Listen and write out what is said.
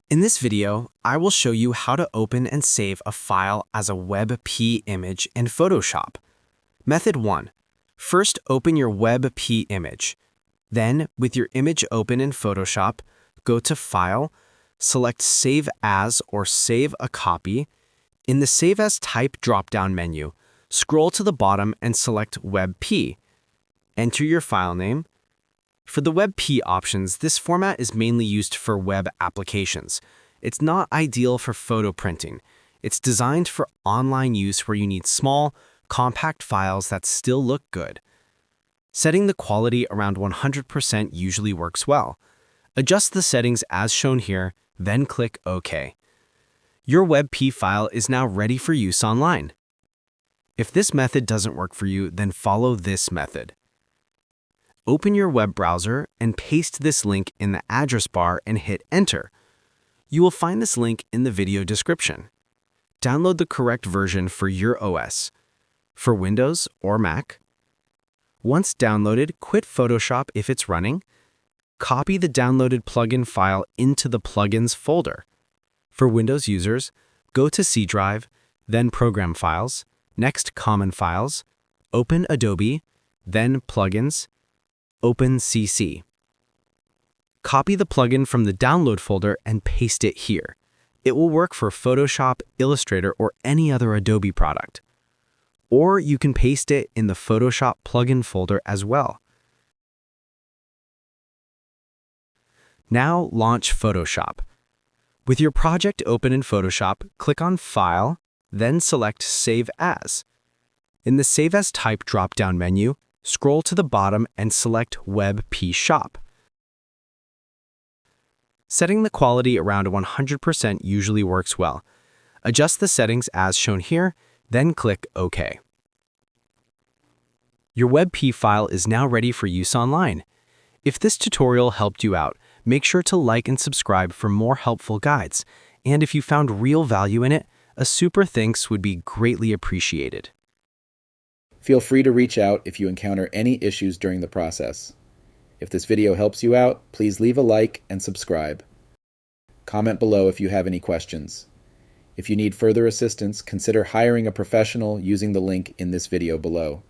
In this video, I will show you how to open and save a file as a WEBP image in Photoshop. Method 1. First, open your WEBP image. Then, with your image open in Photoshop, go to File, select Save As or Save a Copy. In the Save As Type drop-down menu, scroll to the bottom and select WEBP. Enter your file name. For the WEBP options, this format is mainly used for web applications. It's not ideal for photo printing. It's designed for online use where you need small, compact files that still look good. Setting the quality around 100% usually works well. Adjust the settings as shown here, then click OK. Your WEBP file is now ready for use online. If this method doesn't work for you, then follow this method. Open your web browser and paste this link in the address bar and hit Enter. You will find this link in the video description. Download the correct version for your OS, for Windows or Mac. Once downloaded, quit Photoshop if it's running. Copy the downloaded plugin file into the Plugins folder. For Windows users, go to C Drive, then Program Files, next Common Files, open Adobe, then Plugins, open CC. Copy the plugin from the download folder and paste it here. It will work for Photoshop, Illustrator, or any other Adobe product. Or you can paste it in the Photoshop plugin folder as well. Now launch Photoshop. With your project open in Photoshop, click on File, then select Save As. In the Save As Type drop-down menu, scroll to the bottom and select WEBP Shop. Setting the quality around 100% usually works well. Adjust the settings as shown here, then click OK. Your WEBP file is now ready for use online. If this tutorial helped you out, make sure to like and subscribe for more helpful guides. And if you found real value in it, a super thanks would be greatly appreciated. Feel free to reach out if you encounter any issues during the process. If this video helps you out, please leave a like and subscribe. Comment below if you have any questions. If you need further assistance, consider hiring a professional using the link in this video below.